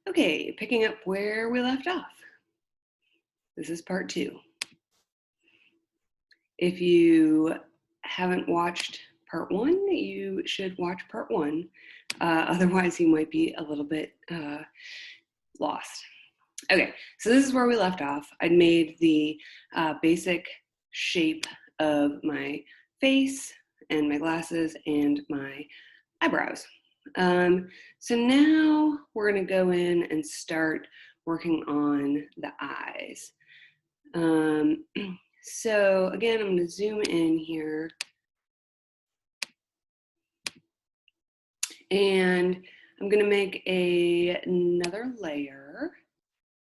Okay, picking up where we left off. This is part 2. If you haven't watched part 1, you should watch part 1. Otherwise, you might be a little bit lost. Okay, so this is where we left off. I'd made the basic shape of my face and my glasses and my eyebrows. So now we're going to go in and start working on the eyes. So again, I'm going to zoom in here. And I'm going to make another layer.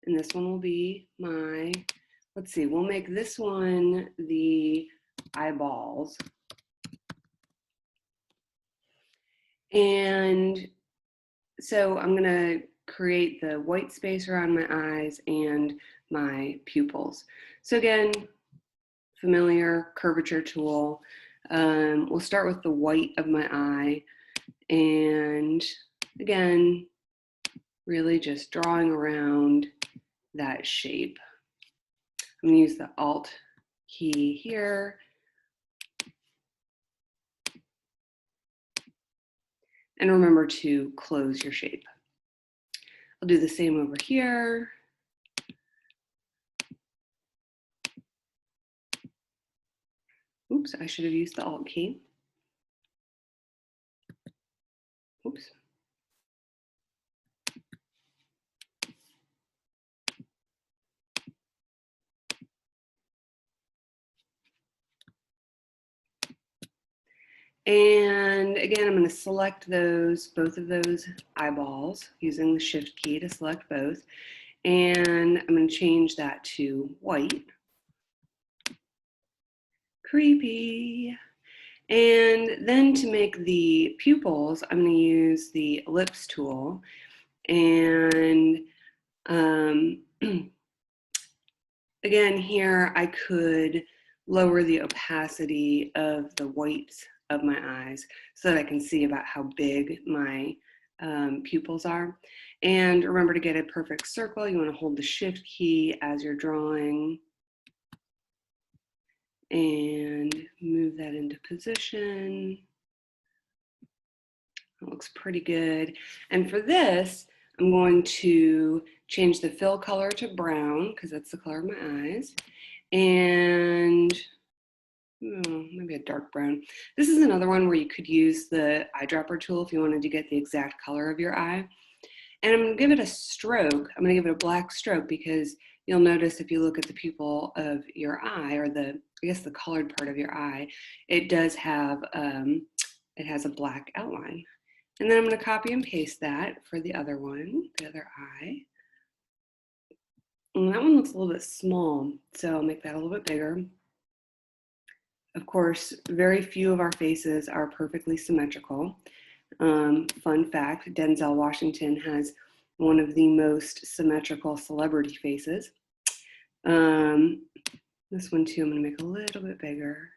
And this one will be my, let's see, we'll make this one the eyeballs. And so I'm going to create the white space around my eyes and my pupils. So again, familiar curvature tool. We'll start with the white of my eye. And again, really just drawing around that shape. I'm going to use the Alt key here. And remember to close your shape. I'll do the same over here. Oops, I should have used the Alt key. Oops. And again, I'm going to select both of those eyeballs using the Shift key to select both. And I'm going to change that to white. Creepy. And then to make the pupils, I'm going to use the ellipse tool. And again, here I could lower the opacity of the whites of my eyes so that I can see about how big my pupils are. And remember, to get a perfect circle, you want to hold the Shift key as you're drawing and move that into position. That looks pretty good. And for this, I'm going to change the fill color to brown because that's the color of my eyes. And maybe a dark brown. This is another one where you could use the eyedropper tool if you wanted to get the exact color of your eye. And I'm going to give it a stroke. I'm going to give it a black stroke because you'll notice if you look at the pupil of your eye, or I guess the colored part of your eye, it does have, it has a black outline. And then I'm going to copy and paste that for the other one, the other eye. And that one looks a little bit small, so I'll make that a little bit bigger. Of course, very few of our faces are perfectly symmetrical. Fun fact, Denzel Washington has one of the most symmetrical celebrity faces. This one too, I'm going to make a little bit bigger.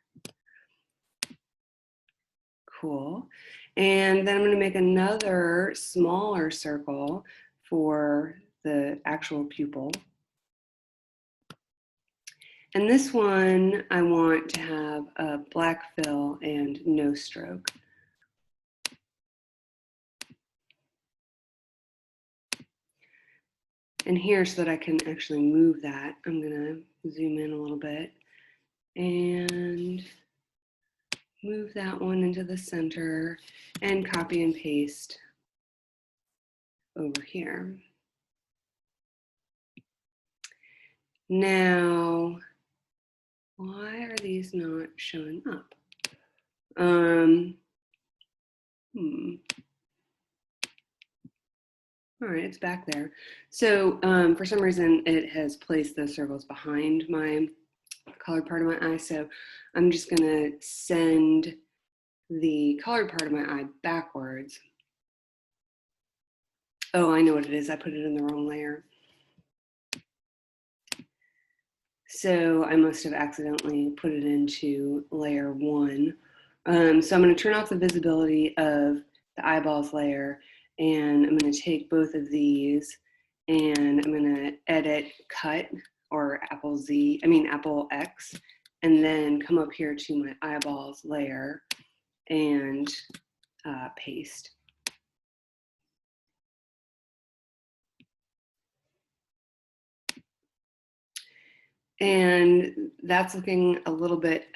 Cool. And then I'm going to make another smaller circle for the actual pupil. And this one, I want to have a black fill and no stroke. And here, so that I can actually move that, I'm going to zoom in a little bit and move that one into the center and copy and paste over here. Now, why are these not showing up? All right, it's back there. So for some reason, it has placed those circles behind my colored part of my eye. So I'm just going to send the colored part of my eye backwards. Oh, I know what it is. I put it in the wrong layer. So I must have accidentally put it into layer 1. So I'm going to turn off the visibility of the eyeballs layer, and I'm going to take both of these and I'm gonna edit cut or Apple X, and then come up here to my eyeballs layer and paste. And that's looking a little bit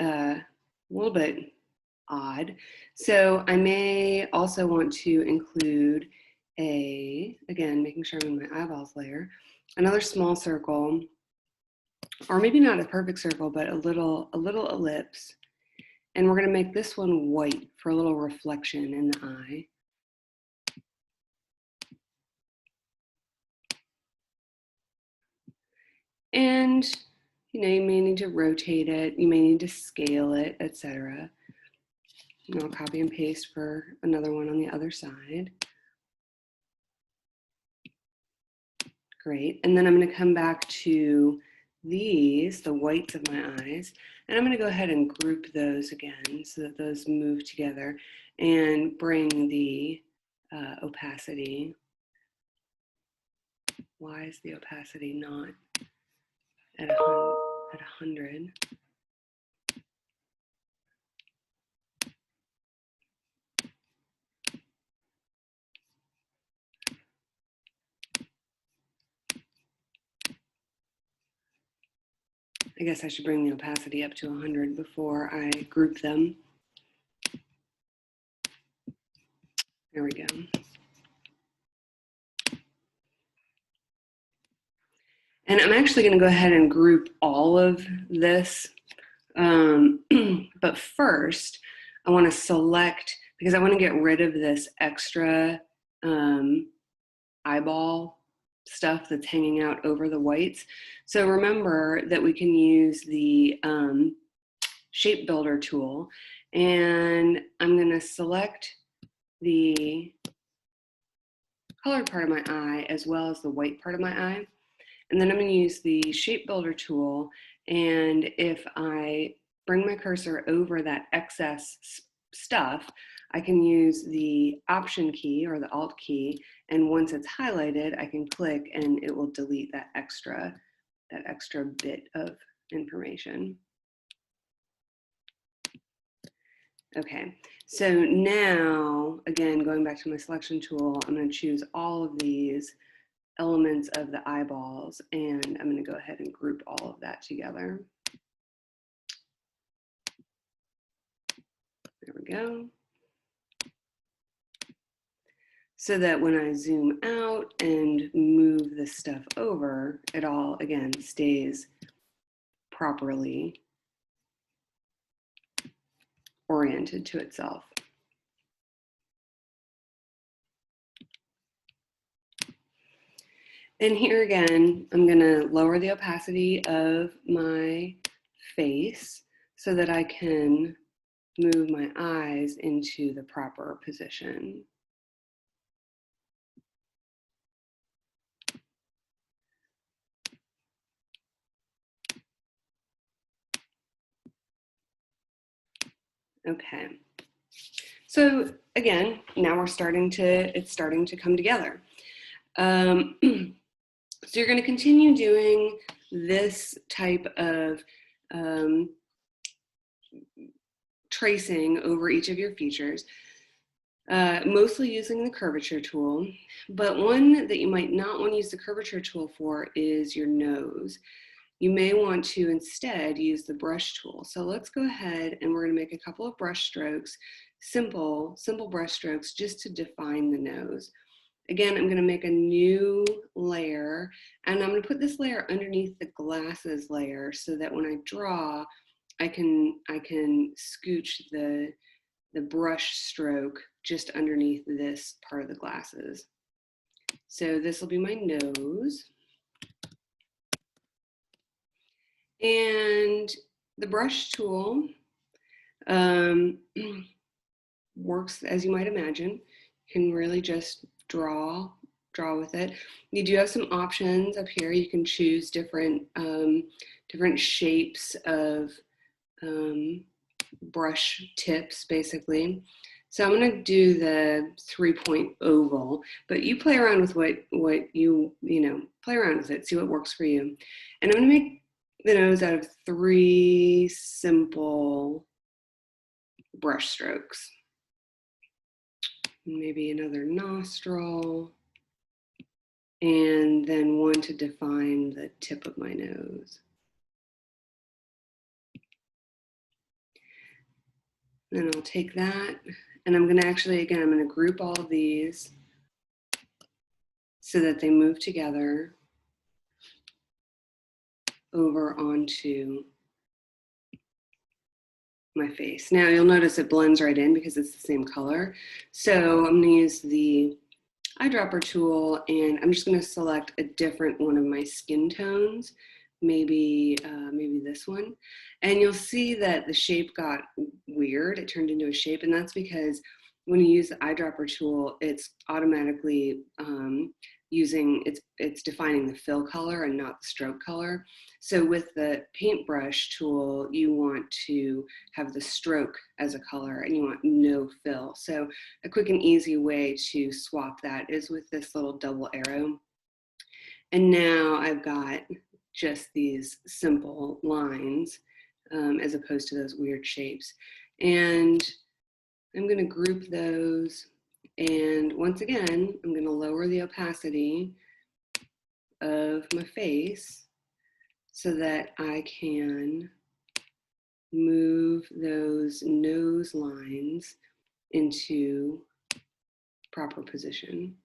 odd. So I may also want to include again, making sure I'm in my eyeballs layer, another small circle, or maybe not a perfect circle, but a little ellipse. And we're gonna make this one white for a little reflection in the eye. And you may need to rotate it, you may need to scale it, etc. And I'll copy and paste for another one on the other side. Great, and then I'm gonna come back to these, the whites of my eyes, and I'm gonna go ahead and group those again so that those move together and bring the opacity. Why is the opacity not at 100? I guess I should bring the opacity up to 100 before I group them. There we go. And I'm actually going to go ahead and group all of this. But first, I want to select, because I want to get rid of this extra eyeball stuff that's hanging out over the whites. So remember that we can use the shape builder tool, and I'm going to select the colored part of my eye as well as the white part of my eye. And then I'm going to use the shape builder tool, and if I bring my cursor over that excess stuff, I can use the Option key or the Alt key, and once it's highlighted, I can click and it will delete that extra bit of information. Okay, so now, again, going back to my selection tool, I'm going to choose all of these elements of the eyeballs, and I'm going to go ahead and group all of that together. There we go. So that when I zoom out and move this stuff over, it all, again, stays properly oriented to itself. And here again, I'm going to lower the opacity of my face so that I can move my eyes into the proper position. Okay. So again, now it's starting to come together. So you're going to continue doing this type of tracing over each of your features, mostly using the curvature tool. But one that you might not want to use the curvature tool for is your nose. You may want to instead use the brush tool. So let's go ahead and we're going to make a couple of brush strokes, simple brush strokes just to define the nose. Again, I'm going to make a new layer, and I'm going to put this layer underneath the glasses layer so that when I draw, I can scooch the brush stroke just underneath this part of the glasses. So this will be my nose. And the brush tool works as you might imagine. You can really just draw with it. You do have some options up here. You can choose different shapes of brush tips, basically. So I'm gonna do the 3-point oval, but you play around with what you play around with it, see what works for you. And I'm gonna make the nose out of 3 simple brush strokes. Maybe another nostril, and then one to define the tip of my nose. Then I'll take that, and I'm gonna actually, again, I'm gonna group all of these so that they move together over onto my face. Now you'll notice it blends right in because it's the same color. So I'm gonna use the eyedropper tool, and I'm just gonna select a different one of my skin tones, maybe this one. And you'll see that the shape got weird. It turned into a shape, and that's because when you use the eyedropper tool, it's automatically it's defining the fill color and not the stroke color. So with the paintbrush tool, you want to have the stroke as a color and you want no fill. So a quick and easy way to swap that is with this little double arrow. And now I've got just these simple lines as opposed to those weird shapes. And I'm going to group those. And once again, I'm going to lower the opacity of my face so that I can move those nose lines into proper position.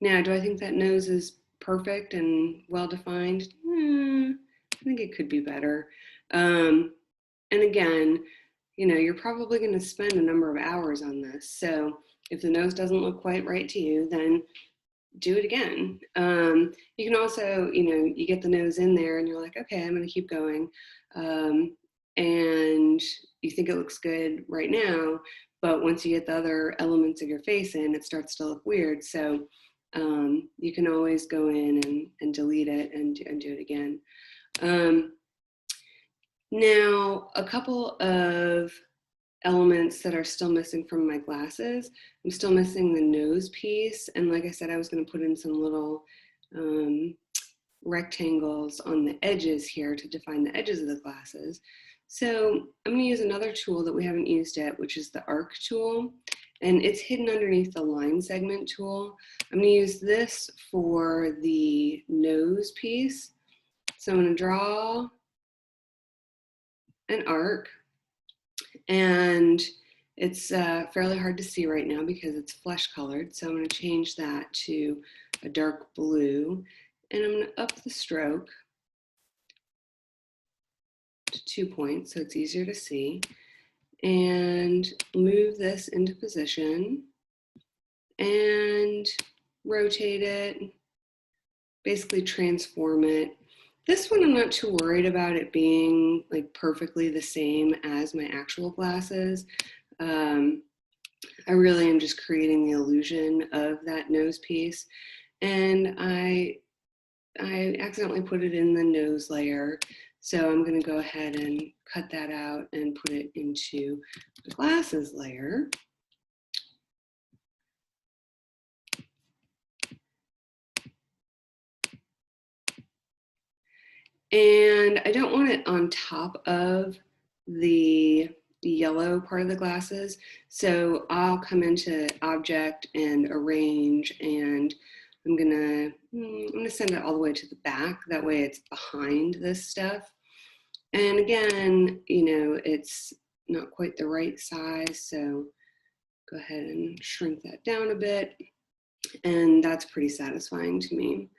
Now, do I think that nose is perfect and well-defined? I think it could be better. And again, you're probably going to spend a number of hours on this. So if the nose doesn't look quite right to you, then do it again. You can also, you get the nose in there and you're like, okay, I'm going to keep going. And you think it looks good right now, but once you get the other elements of your face in, it starts to look weird. So you can always go in and delete it and do it again. Now, a couple of elements that are still missing from my glasses. I'm still missing the nose piece. And like I said, I was going to put in some little rectangles on the edges here to define the edges of the glasses. So I'm going to use another tool that we haven't used yet, which is the arc tool. And it's hidden underneath the line segment tool. I'm going to use this for the nose piece. So I'm going to draw an arc, and it's fairly hard to see right now because it's flesh colored. So I'm going to change that to a dark blue, and I'm going to up the stroke to 2 points so it's easier to see, and move this into position and rotate it, basically transform it. This one I'm not too worried about it being like perfectly the same as my actual glasses. I really am just creating the illusion of that nose piece. And I accidentally put it in the nose layer. So I'm going to go ahead and cut that out and put it into the glasses layer. And I don't want it on top of the yellow part of the glasses. So I'll come into Object and Arrange, and I'm gonna send it all the way to the back. That way it's behind this stuff. And again, it's not quite the right size. So go ahead and shrink that down a bit. And that's pretty satisfying to me.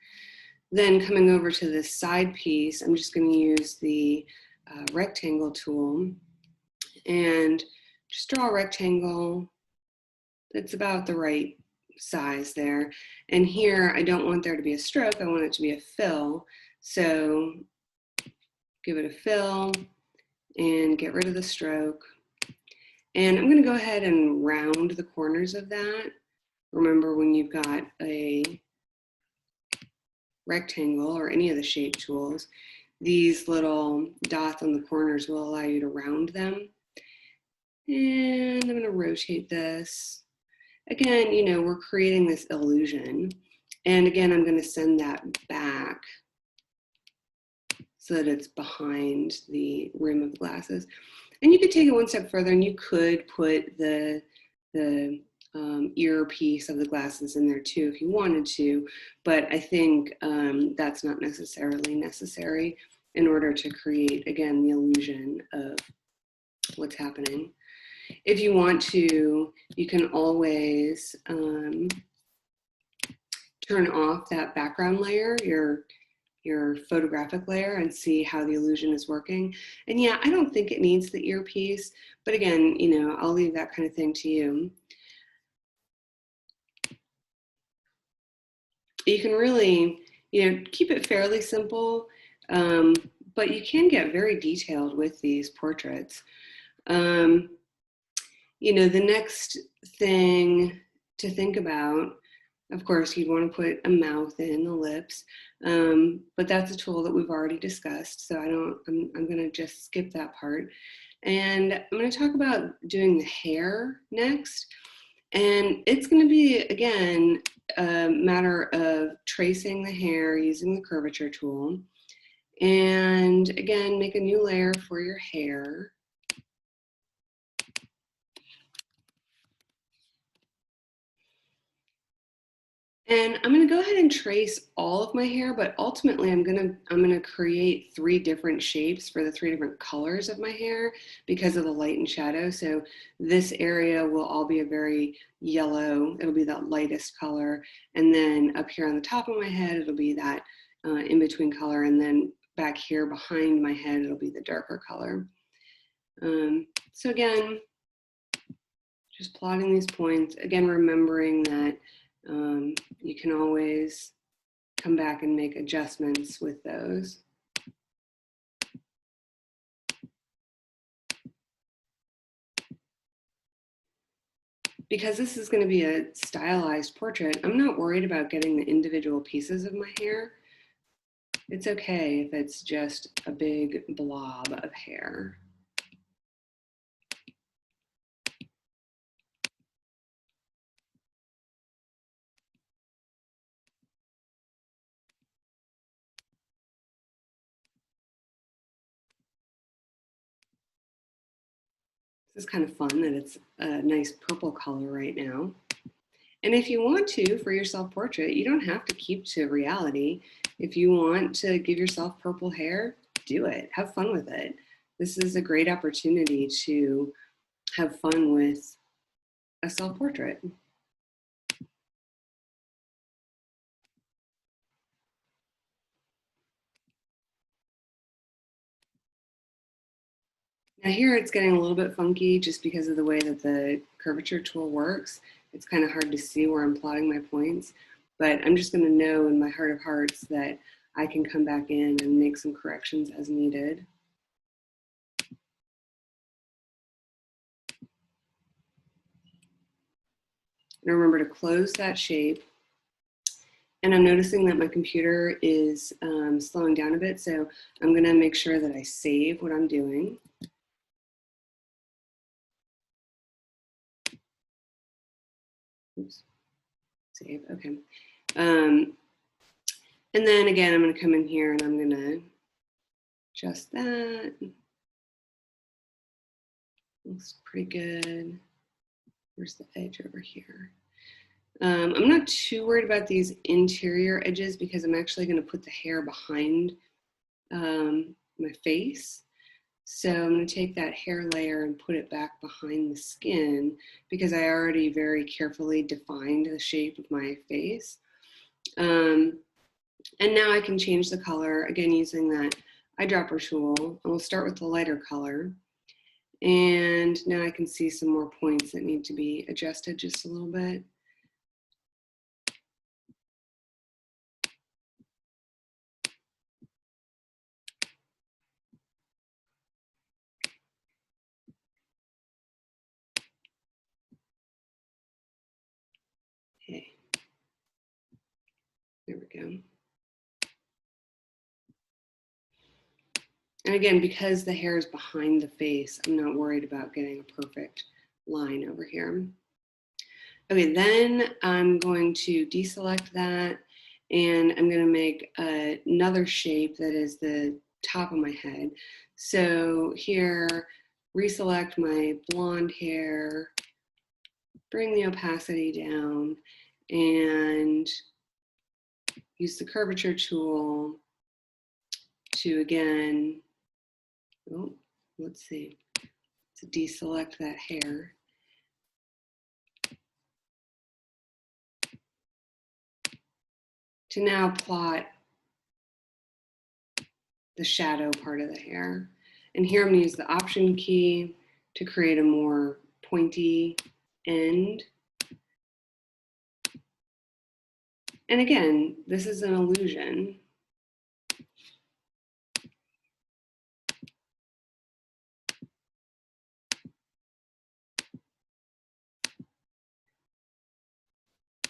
Then coming over to this side piece, I'm just going to use the rectangle tool and just draw a rectangle that's about the right size there. And here, I don't want there to be a stroke. I want it to be a fill. So give it a fill and get rid of the stroke. And I'm going to go ahead and round the corners of that. Remember, when you've got a rectangle or any of the shape tools, these little dots on the corners will allow you to round them. And I'm going to rotate this. Again, you know, we're creating this illusion. And again, I'm going to send that back so that it's behind the rim of the glasses. And you could take it one step further and you could put the earpiece of the glasses in there too if you wanted to, but I think that's not necessarily necessary in order to create, again, the illusion of what's happening. If you want to, you can always turn off that background layer, your photographic layer, and see how the illusion is working. And yeah, I don't think it needs the earpiece, but again, you know, I'll leave that kind of thing to you. You can really, you know, keep it fairly simple, but you can get very detailed with these portraits. You know, the next thing to think about, of course, you'd want to put a mouth in, the lips, but that's a tool that we've already discussed, so I'm going to just skip that part. And I'm going to talk about doing the hair next. And it's going to be, again, a matter of tracing the hair using the curvature tool. And again, make a new layer for your hair. And I'm going to go ahead and trace all of my hair, but ultimately I'm going to create 3 different shapes for the 3 different colors of my hair because of the light and shadow. So this area will all be a very yellow, it'll be that lightest color. And then up here on the top of my head, it'll be that in-between color. And then back here behind my head, it'll be the darker color. So again, just plotting these points, again, remembering that you can always come back and make adjustments with those. Because this is going to be a stylized portrait, I'm not worried about getting the individual pieces of my hair. It's okay if it's just a big blob of hair. This is kind of fun that it's a nice purple color right now. And if you want to, for your self-portrait, you don't have to keep to reality. If you want to give yourself purple hair, do it. Have fun with it. This is a great opportunity to have fun with a self-portrait. Now here it's getting a little bit funky just because of the way that the curvature tool works. It's kind of hard to see where I'm plotting my points, but I'm just going to know in my heart of hearts that I can come back in and make some corrections as needed. And remember to close that shape. And I'm noticing that my computer is slowing down a bit, so I'm going to make sure that I save what I'm doing. Oops. Save, okay. And then again, I'm going to come in here and I'm going to adjust that. Looks pretty good. Where's the edge over here? I'm not too worried about these interior edges because I'm actually going to put the hair behind my face. So I'm going to take that hair layer and put it back behind the skin because I already very carefully defined the shape of my face. And now I can change the color, again, using that eyedropper tool. And we'll start with the lighter color. And now I can see some more points that need to be adjusted just a little bit. Okay, there we go. And again, because the hair is behind the face, I'm not worried about getting a perfect line over here. Okay, then I'm going to deselect that and I'm going to make another shape that is the top of my head. So here, reselect my blonde hair, bring the opacity down, and use the curvature tool to again, oh, let's see, to deselect that hair. To now plot the shadow part of the hair. And here I'm going to use the Option key to create a more pointy end. And again, this is an illusion.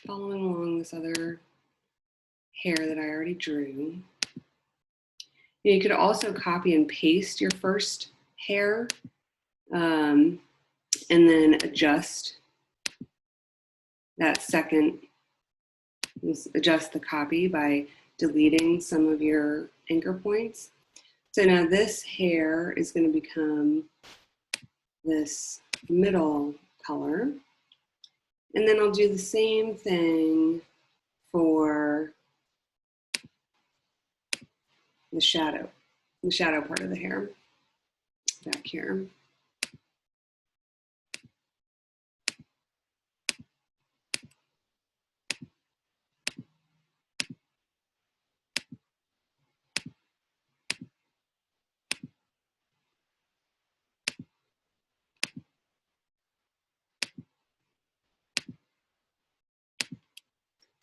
Following along this other hair that I already drew. You could also copy and paste your first hair and then adjust that second, adjust the copy by deleting some of your anchor points. So now this hair is going to become this middle color. And then I'll do the same thing for the shadow part of the hair back here.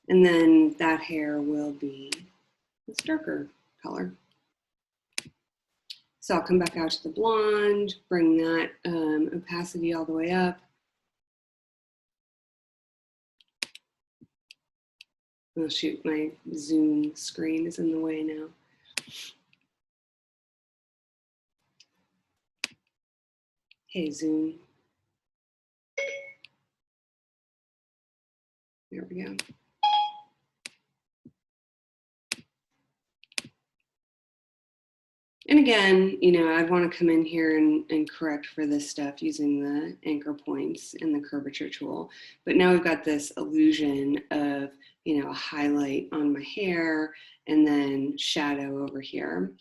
And then that hair will be this darker color. So I'll come back out to the blonde, bring that opacity all the way up. Oh shoot, my Zoom screen is in the way now. Hey Zoom. There we go. And again, you know, I'd want to come in here and correct for this stuff using the anchor points and the curvature tool. But now we've got this illusion of, you know, a highlight on my hair and then shadow over here.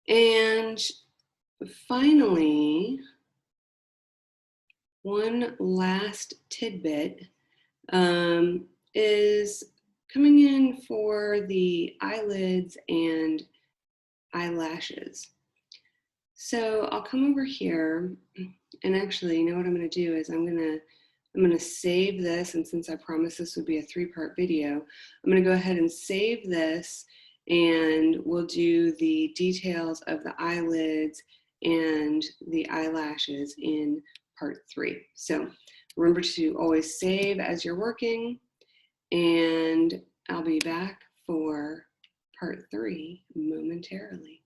And finally, one last tidbit is coming in for the eyelids and eyelashes. So I'll come over here and actually, you know what I'm going to do is I'm going to save this, and since I promised this would be a 3-part video, I'm going to go ahead and save this and we'll do the details of the eyelids and the eyelashes in part 3. So remember to always save as you're working, and I'll be back for part 3 momentarily.